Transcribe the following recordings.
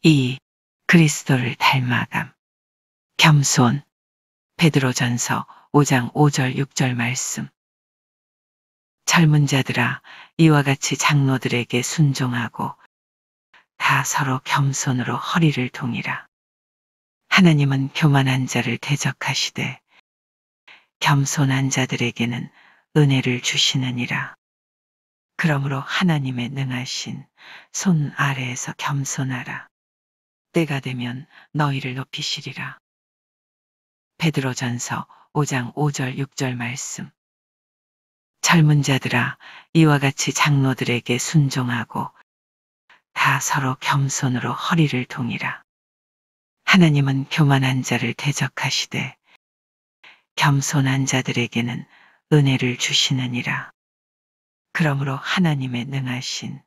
2. 그리스도를 닮아감. 겸손. 베드로전서 5장 5절 6절 말씀. 젊은 자들아, 이와 같이 장로들에게 순종하고 다 서로 겸손으로 허리를 동이라. 하나님은 교만한 자를 대적하시되 겸손한 자들에게는 은혜를 주시느니라. 그러므로 하나님의 능하신 손 아래에서 겸손하라. 때가 되면 너희를 높이시리라. 베드로전서 5장 5절 6절 말씀. 젊은 자들아, 이와 같이 장로들에게 순종하고 다 서로 겸손으로 허리를 동이라. 하나님은 교만한 자를 대적하시되 겸손한 자들에게는 은혜를 주시느니라. 그러므로 하나님의 능하신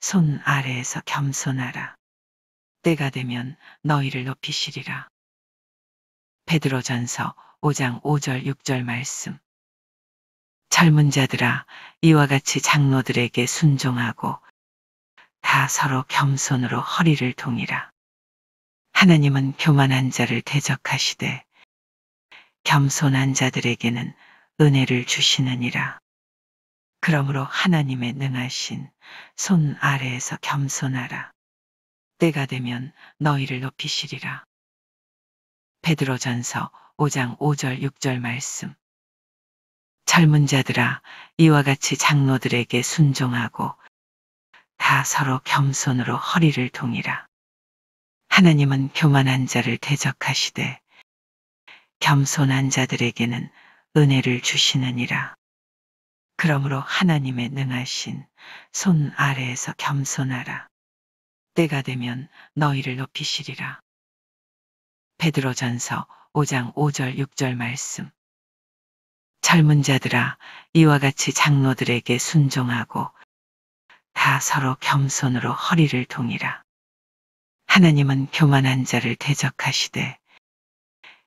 손 아래에서 겸손하라. 때가 되면 너희를 높이시리라. 베드로전서 5장 5절 6절 말씀. 젊은 자들아, 이와 같이 장로들에게 순종하고 다 서로 겸손으로 허리를 동이라. 하나님은 교만한 자를 대적하시되 겸손한 자들에게는 은혜를 주시느니라. 그러므로 하나님의 능하신 손 아래에서 겸손하라. 때가 되면 너희를 높이시리라. 베드로전서 5장 5절 6절 말씀. 젊은 자들아, 이와 같이 장로들에게 순종하고 다 서로 겸손으로 허리를 동이라. 하나님은 교만한 자를 대적하시되 겸손한 자들에게는 은혜를 주시느니라. 그러므로 하나님의 능하신 손 아래에서 겸손하라. 때가 되면 너희를 높이시리라. 베드로전서 5장 5절 6절 말씀. 젊은 자들아, 이와 같이 장로들에게 순종하고 다 서로 겸손으로 허리를 동이라. 하나님은 교만한 자를 대적하시되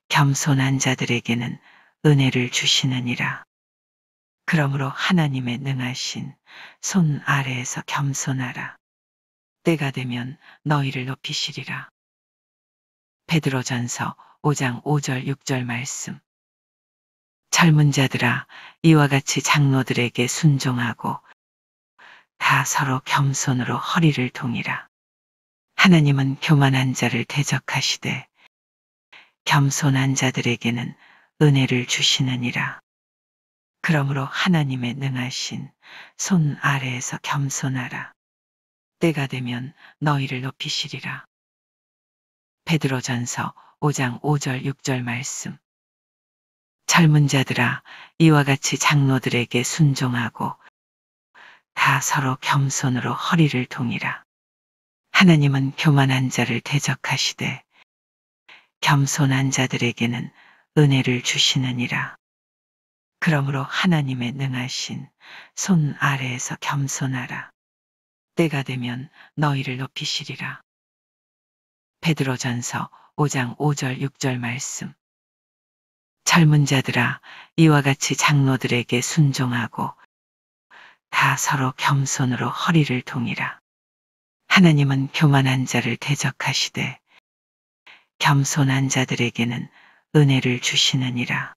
겸손한 자들에게는 은혜를 주시느니라. 그러므로 하나님의 능하신 손 아래에서 겸손하라. 때가 되면 너희를 높이시리라. 베드로전서 5장 5절 6절 말씀. 젊은 자들아, 이와 같이 장로들에게 순종하고 다 서로 겸손으로 허리를 동이라. 하나님은 교만한 자를 대적하시되 겸손한 자들에게는 은혜를 주시느니라. 그러므로 하나님의 능하신 손 아래에서 겸손하라. 때가 되면 너희를 높이시리라. 베드로전서 5장 5절 6절 말씀. 젊은 자들아, 이와 같이 장로들에게 순종하고 다 서로 겸손으로 허리를 동이라. 하나님은 교만한 자를 대적하시되 겸손한 자들에게는 은혜를 주시느니라. 그러므로 하나님의 능하신 손 아래에서 겸손하라. 때가 되면 너희를 높이시리라. 베드로전서 5장 5절 6절 말씀. 젊은 자들아, 이와 같이 장로들에게 순종하고 다 서로 겸손으로 허리를 동이라. 하나님은 교만한 자를 대적하시되 겸손한 자들에게는 은혜를 주시느니라.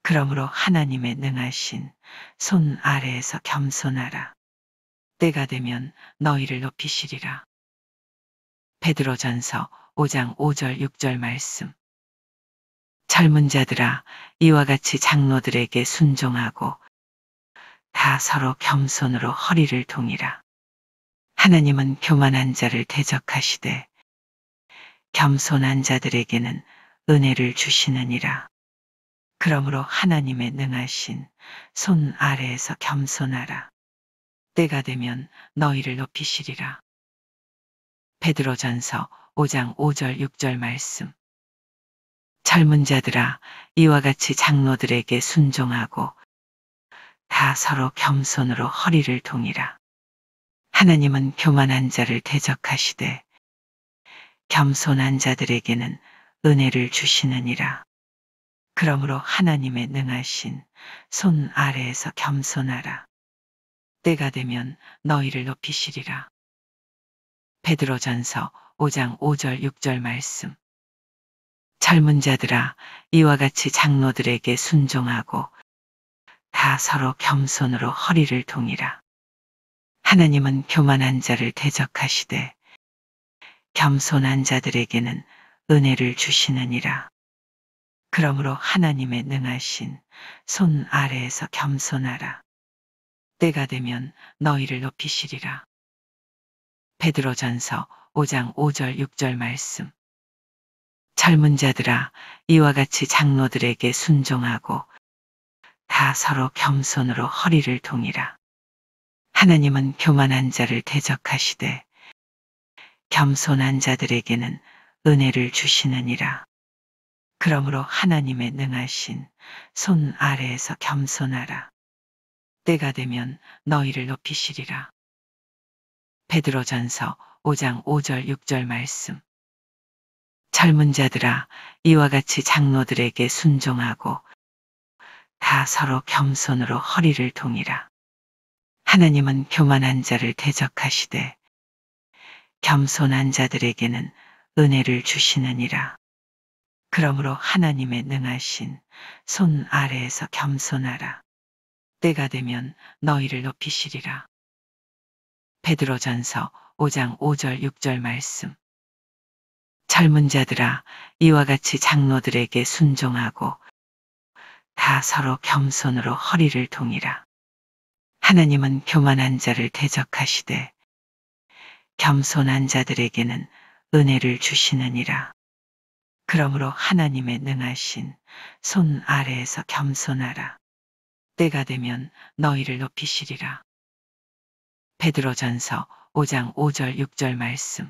그러므로 하나님의 능하신 손 아래에서 겸손하라. 때가 되면 너희를 높이시리라. 베드로전서 5장 5절 6절 말씀. 젊은 자들아, 이와 같이 장로들에게 순종하고 다 서로 겸손으로 허리를 동이라. 하나님은 교만한 자를 대적하시되 겸손한 자들에게는 은혜를 주시느니라. 그러므로 하나님의 능하신 손 아래에서 겸손하라. 때가 되면 너희를 높이시리라. 베드로전서 5장 5절 6절 말씀. 젊은 자들아, 이와 같이 장로들에게 순종하고 다 서로 겸손으로 허리를 동이라. 하나님은 교만한 자를 대적하시되 겸손한 자들에게는 은혜를 주시느니라. 그러므로 하나님의 능하신 손 아래에서 겸손하라. 때가 되면 너희를 높이시리라. 베드로전서 5장 5절 6절 말씀. 젊은 자들아, 이와 같이 장로들에게 순종하고 다 서로 겸손으로 허리를 동이라. 하나님은 교만한 자를 대적하시되 겸손한 자들에게는 은혜를 주시느니라. 그러므로 하나님의 능하신 손 아래에서 겸손하라. 때가 되면 너희를 높이시리라. 베드로전서 5장 5절 6절 말씀. 젊은 자들아, 이와 같이 장로들에게 순종하고 다 서로 겸손으로 허리를 동이라. 하나님은 교만한 자를 대적하시되 겸손한 자들에게는 은혜를 주시느니라. 그러므로 하나님의 능하신 손 아래에서 겸손하라. 때가 되면 너희를 높이시리라. 베드로전서 5장 5절 6절 말씀. 젊은 자들아, 이와 같이 장로들에게 순종하고 다 서로 겸손으로 허리를 동이라. 하나님은 교만한 자를 대적하시되 겸손한 자들에게는 은혜를 주시느니라. 그러므로 하나님의 능하신 손 아래에서 겸손하라. 때가 되면 너희를 높이시리라. 베드로전서 5장 5절 6절 말씀. 젊은 자들아, 이와 같이 장로들에게 순종하고 다 서로 겸손으로 허리를 동이라. 하나님은 교만한 자를 대적하시되 겸손한 자들에게는 은혜를 주시느니라. 그러므로 하나님의 능하신 손 아래에서 겸손하라. 때가 되면 너희를 높이시리라. 베드로전서 5장 5절 6절 말씀.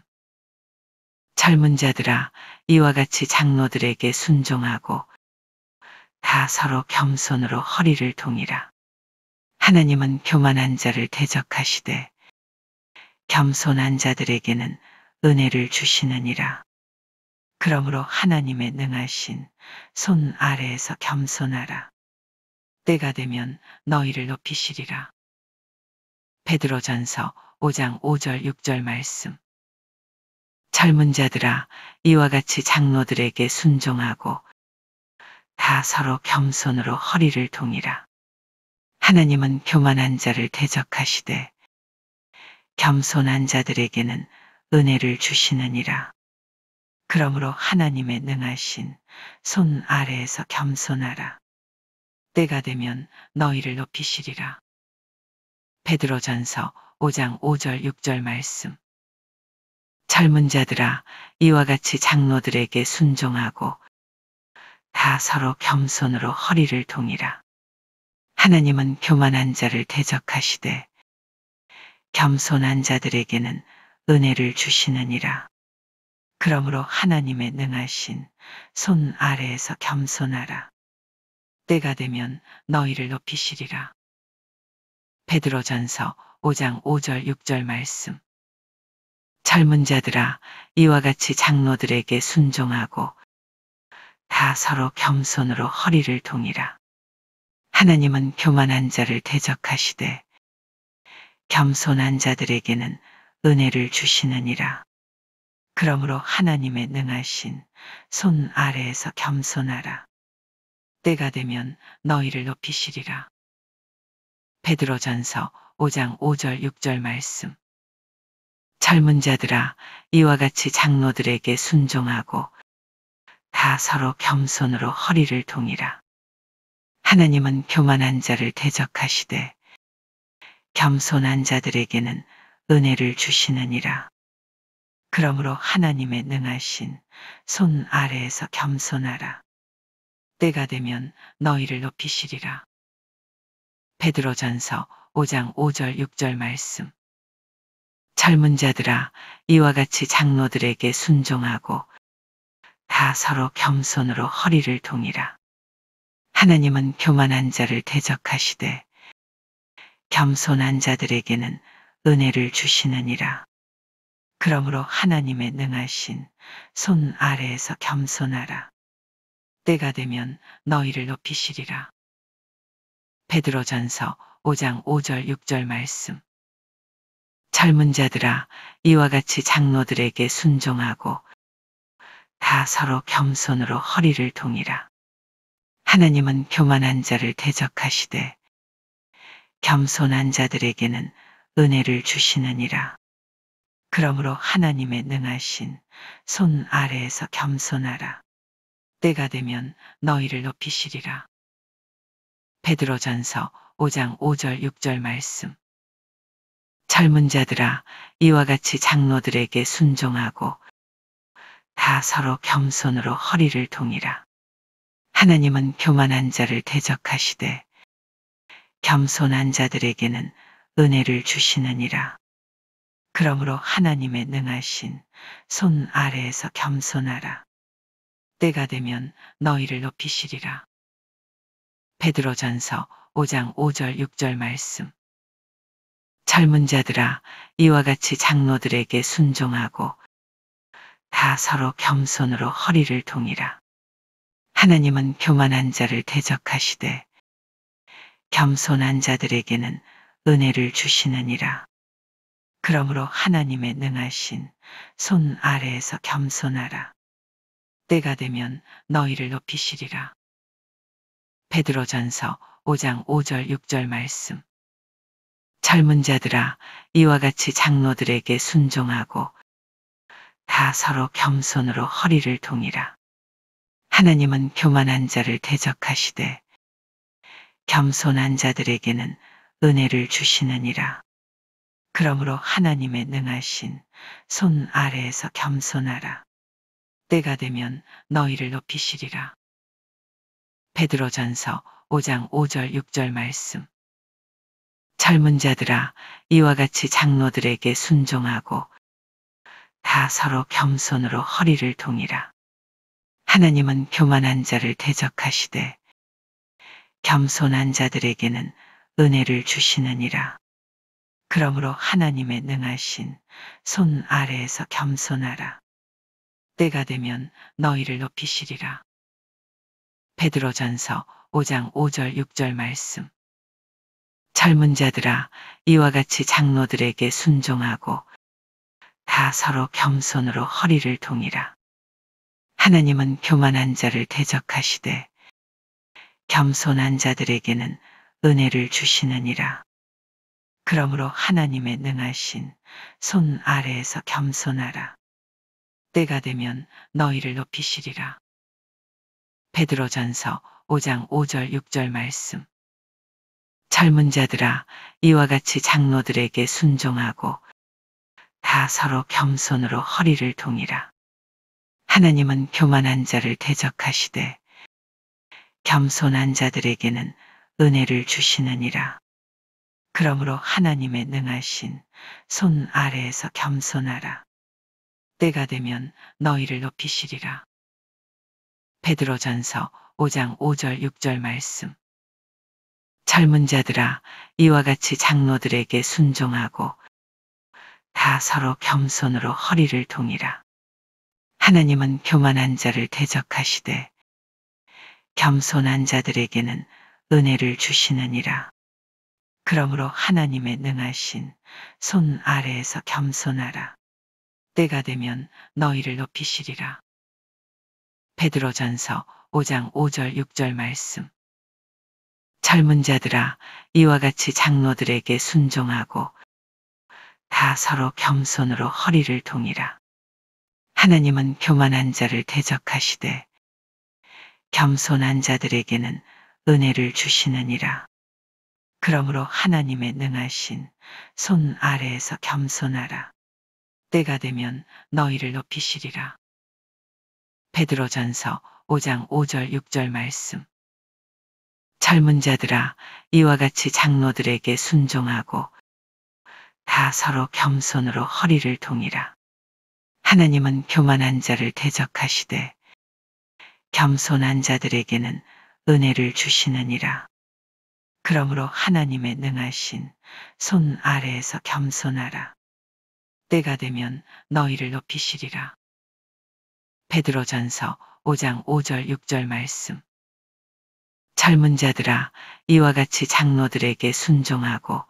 젊은 자들아, 이와 같이 장로들에게 순종하고 다 서로 겸손으로 허리를 동이라. 하나님은 교만한 자를 대적하시되 겸손한 자들에게는 은혜를 주시느니라. 그러므로 하나님의 능하신 손 아래에서 겸손하라. 때가 되면 너희를 높이시리라. 베드로전서 5장 5절 6절 말씀. 젊은 자들아, 이와 같이 장로들에게 순종하고 다 서로 겸손으로 허리를 동이라. 하나님은 교만한 자를 대적하시되 겸손한 자들에게는 은혜를 주시느니라. 그러므로 하나님의 능하신 손 아래에서 겸손하라. 때가 되면 너희를 높이시리라. 베드로전서 5장 5절 6절 말씀. 젊은 자들아, 이와 같이 장로들에게 순종하고 다 서로 겸손으로 허리를 동이라. 하나님은 교만한 자를 대적하시되 겸손한 자들에게는 은혜를 주시느니라. 그러므로 하나님의 능하신 손 아래에서 겸손하라. 때가 되면 너희를 높이시리라. 베드로전서 5장 5절 6절 말씀. 젊은 자들아, 이와 같이 장로들에게 순종하고 다 서로 겸손으로 허리를 동이라. 하나님은 교만한 자를 대적하시되 겸손한 자들에게는 은혜를 주시느니라. 그러므로 하나님의 능하신 손 아래에서 겸손하라. 때가 되면 너희를 높이시리라. 베드로전서 5장 5절 6절 말씀. 젊은 자들아, 이와 같이 장로들에게 순종하고 다 서로 겸손으로 허리를 동이라. 하나님은 교만한 자를 대적하시되 겸손한 자들에게는 은혜를 주시느니라. 그러므로 하나님의 능하신 손 아래에서 겸손하라. 때가 되면 너희를 높이시리라. 베드로전서 5장 5절 6절 말씀. 젊은 자들아, 이와 같이 장로들에게 순종하고 다 서로 겸손으로 허리를 동이라. 하나님은 교만한 자를 대적하시되 겸손한 자들에게는 은혜를 주시느니라. 그러므로 하나님의 능하신 손 아래에서 겸손하라. 때가 되면 너희를 높이시리라. 베드로전서 5장 5절 6절 말씀. 젊은 자들아 이와 같이 장로들에게 순종하고 다 서로 겸손으로 허리를 동이라. 하나님은 교만한 자를 대적하시되 겸손한 자들에게는 은혜를 주시느니라. 그러므로 하나님의 능하신 손 아래에서 겸손하라. 때가 되면 너희를 높이시리라. 베드로전서 5장 5절 6절 말씀. 젊은 자들아 이와 같이 장로들에게 순종하고 다 서로 겸손으로 허리를 동이라. 하나님은 교만한 자를 대적하시되 겸손한 자들에게는 은혜를 주시느니라. 그러므로 하나님의 능하신 손 아래에서 겸손하라. 때가 되면 너희를 높이시리라. 베드로전서 5장 5절 6절 말씀. 젊은 자들아 이와 같이 장로들에게 순종하고 다 서로 겸손으로 허리를 동이라. 하나님은 교만한 자를 대적하시되 겸손한 자들에게는 은혜를 주시느니라. 그러므로 하나님의 능하신 손 아래에서 겸손하라. 때가 되면 너희를 높이시리라. 베드로전서 5장 5절 6절 말씀. 젊은 자들아 이와 같이 장로들에게 순종하고 다 서로 겸손으로 허리를 동이라. 하나님은 교만한 자를 대적하시되 겸손한 자들에게는 은혜를 주시느니라. 그러므로 하나님의 능하신 손 아래에서 겸손하라. 때가 되면 너희를 높이시리라. 베드로전서 5장 5절 6절 말씀. 젊은 자들아 이와 같이 장로들에게 순종하고 다 서로 겸손으로 허리를 동이라. 하나님은 교만한 자를 대적하시되 겸손한 자들에게는 은혜를 주시느니라. 그러므로 하나님의 능하신 손 아래에서 겸손하라. 때가 되면 너희를 높이시리라. 베드로전서 5장 5절 6절 말씀. 젊은 자들아 이와 같이 장로들에게 순종하고 다 서로 겸손으로 허리를 동이라. 하나님은 교만한 자를 대적하시되 겸손한 자들에게는 은혜를 주시느니라. 그러므로 하나님의 능하신 손 아래에서 겸손하라. 때가 되면 너희를 높이시리라. 베드로전서 5장 5절 6절 말씀. 젊은 자들아 이와 같이 장로들에게 순종하고 다 서로 겸손으로 허리를 동이라. 하나님은 교만한 자를 대적하시되 겸손한 자들에게는 은혜를 주시느니라. 그러므로 하나님의 능하신 손 아래에서 겸손하라. 때가 되면 너희를 높이시리라. 베드로전서 5장 5절 6절 말씀. 젊은 자들아 이와 같이 장로들에게 순종하고 다 서로 겸손으로 허리를 동이라. 하나님은 교만한 자를 대적하시되 겸손한 자들에게는 은혜를 주시느니라. 그러므로 하나님의 능하신 손 아래에서 겸손하라. 때가 되면 너희를 높이시리라. 베드로전서 5장 5절 6절 말씀. 젊은 자들아 이와 같이 장로들에게 순종하고 다 서로 겸손으로 허리를 동이라. 하나님은 교만한 자를 대적하시되 겸손한 자들에게는 은혜를 주시느니라. 그러므로 하나님의 능하신 손 아래에서 겸손하라. 때가 되면 너희를 높이시리라. 베드로전서 5장 5절 6절 말씀. 젊은 자들아 이와 같이 장로들에게 순종하고 다 서로 겸손으로 허리를 동이라. 하나님은 교만한 자를 대적하시되 겸손한 자들에게는 은혜를 주시느니라. 그러므로 하나님의 능하신 손 아래에서 겸손하라. 때가 되면 너희를 높이시리라. 베드로전서 5장 5절 6절 말씀. 젊은 자들아 이와 같이 장로들에게 순종하고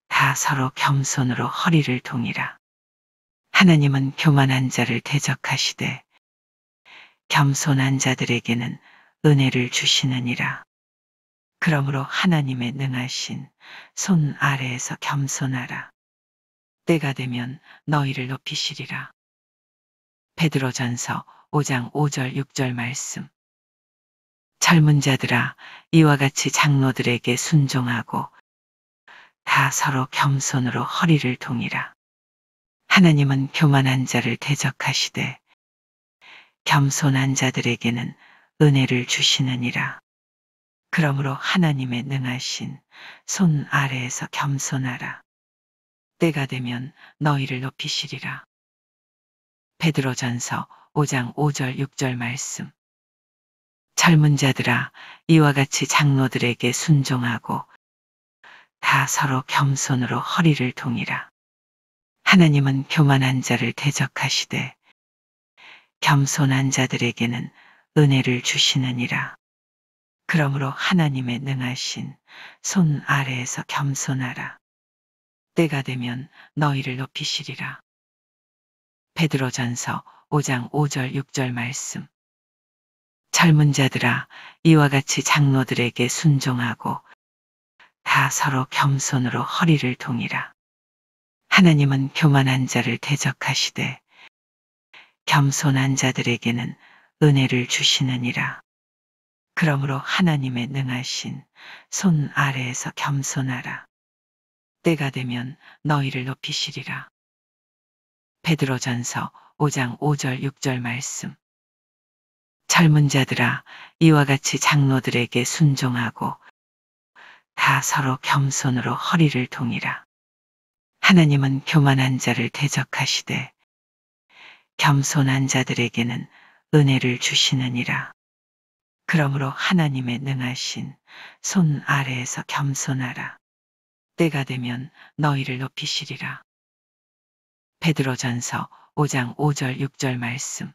다 서로 겸손으로 허리를 동이라. 하나님은 교만한 자를 대적하시되 겸손한 자들에게는 은혜를 주시느니라. 그러므로 하나님의 능하신 손 아래에서 겸손하라. 때가 되면 너희를 높이시리라. 베드로전서 5장 5절 6절 말씀. 젊은 자들아, 이와 같이 장로들에게 순종하고 다 서로 겸손으로 허리를 동이라. 하나님은 교만한 자를 대적하시되 겸손한 자들에게는 은혜를 주시느니라. 그러므로 하나님의 능하신 손 아래에서 겸손하라. 때가 되면 너희를 높이시리라. 베드로전서 5장 5절 6절 말씀. 젊은 자들아, 이와 같이 장로들에게 순종하고 다 서로 겸손으로 허리를 동이라. 하나님은 교만한 자를 대적하시되 겸손한 자들에게는 은혜를 주시느니라. 그러므로 하나님의 능하신 손 아래에서 겸손하라. 때가 되면 너희를 높이시리라. 베드로전서 5장 5절 6절 말씀. 젊은 자들아, 이와 같이 장로들에게 순종하고 다 서로 겸손으로 허리를 동이라. 하나님은 교만한 자를 대적하시되 겸손한 자들에게는 은혜를 주시느니라. 그러므로 하나님의 능하신 손 아래에서 겸손하라. 때가 되면 너희를 높이시리라. 베드로전서 5장 5절 6절 말씀. 젊은 자들아, 이와 같이 장로들에게 순종하고 다 서로 겸손으로 허리를 동이라. 하나님은 교만한 자를 대적하시되 겸손한 자들에게는 은혜를 주시느니라. 그러므로 하나님의 능하신 손 아래에서 겸손하라. 때가 되면 너희를 높이시리라. 베드로전서 5장 5절 6절 말씀.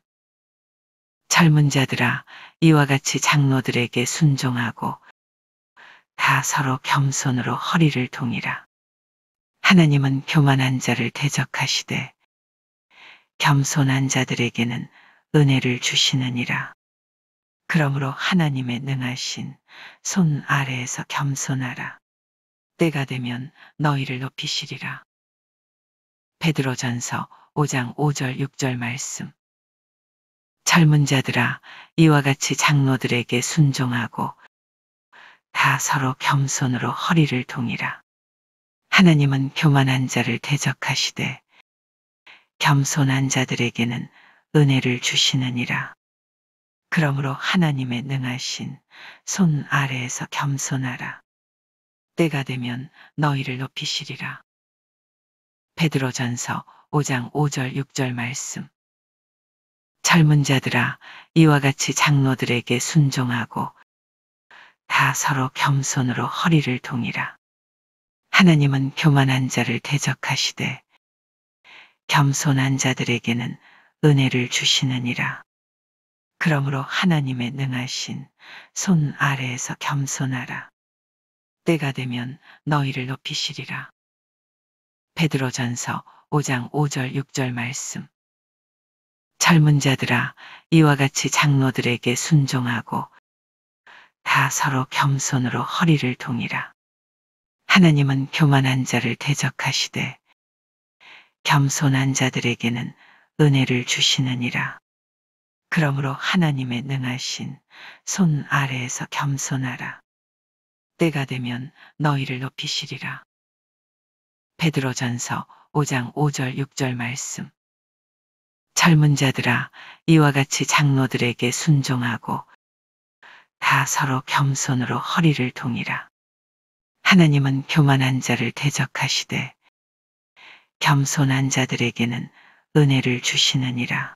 젊은 자들아, 이와 같이 장로들에게 순종하고 다 서로 겸손으로 허리를 동이라. 하나님은 교만한 자를 대적하시되 겸손한 자들에게는 은혜를 주시느니라. 그러므로 하나님의 능하신 손 아래에서 겸손하라. 때가 되면 너희를 높이시리라. 베드로전서 5장 5절 6절 말씀. 젊은 자들아, 이와 같이 장로들에게 순종하고 다 서로 겸손으로 허리를 동이라. 하나님은 교만한 자를 대적하시되 겸손한 자들에게는 은혜를 주시느니라. 그러므로 하나님의 능하신 손 아래에서 겸손하라. 때가 되면 너희를 높이시리라. 베드로전서 5장 5절 6절 말씀. 젊은 자들아, 이와 같이 장로들에게 순종하고 다 서로 겸손으로 허리를 동이라. 하나님은 교만한 자를 대적하시되 겸손한 자들에게는 은혜를 주시느니라. 그러므로 하나님의 능하신 손 아래에서 겸손하라. 때가 되면 너희를 높이시리라. 베드로전서 5장 5절 6절 말씀. 젊은 자들아, 이와 같이 장로들에게 순종하고 다 서로 겸손으로 허리를 동이라. 하나님은 교만한 자를 대적하시되 겸손한 자들에게는 은혜를 주시느니라. 그러므로 하나님의 능하신 손 아래에서 겸손하라. 때가 되면 너희를 높이시리라. 베드로전서 5장 5절 6절 말씀. 젊은 자들아, 이와 같이 장로들에게 순종하고 다 서로 겸손으로 허리를 동이라. 하나님은 교만한 자를 대적하시되 겸손한 자들에게는 은혜를 주시느니라.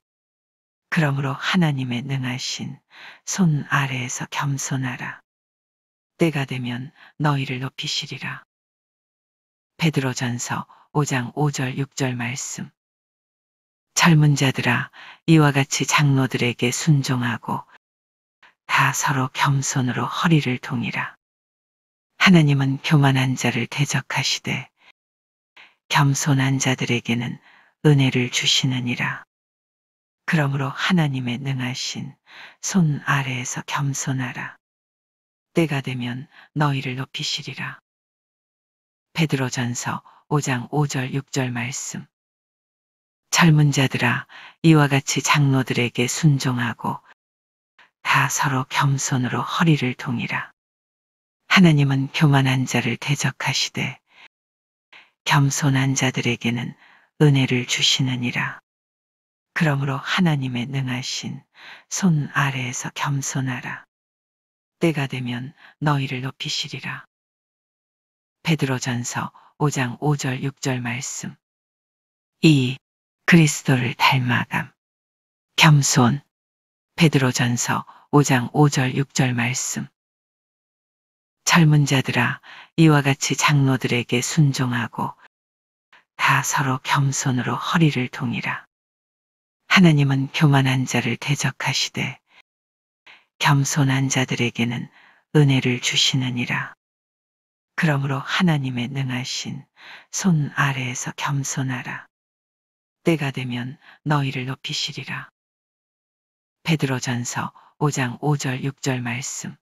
그러므로 하나님의 능하신 손 아래에서 겸손하라. 때가 되면 너희를 높이시리라. 베드로전서 5장 5절 6절 말씀. 젊은 자들아, 이와 같이 장로들에게 순종하고 다 서로 겸손으로 허리를 동이라. 하나님은 교만한 자를 대적하시되 겸손한 자들에게는 은혜를 주시느니라. 그러므로 하나님의 능하신 손 아래에서 겸손하라. 때가 되면 너희를 높이시리라. 베드로전서 5장 5절 6절 말씀. 젊은 자들아, 이와 같이 장로들에게 순종하고 다 서로 겸손으로 허리를 동이라. 하나님은 교만한 자를 대적하시되 겸손한 자들에게는 은혜를 주시느니라. 그러므로 하나님의 능하신 손 아래에서 겸손하라. 때가 되면 너희를 높이시리라. 베드로전서 5장 5절 6절 말씀. 2. 그리스도를 닮아감. 겸손. 베드로전서 5장 5절 6절 말씀. 젊은 자들아, 이와 같이 장로들에게 순종하고 다 서로 겸손으로 허리를 동이라. 하나님은 교만한 자를 대적하시되 겸손한 자들에게는 은혜를 주시느니라. 그러므로 하나님의 능하신 손 아래에서 겸손하라. 때가 되면 너희를 높이시리라. 베드로전서 5장 5절 6절 말씀.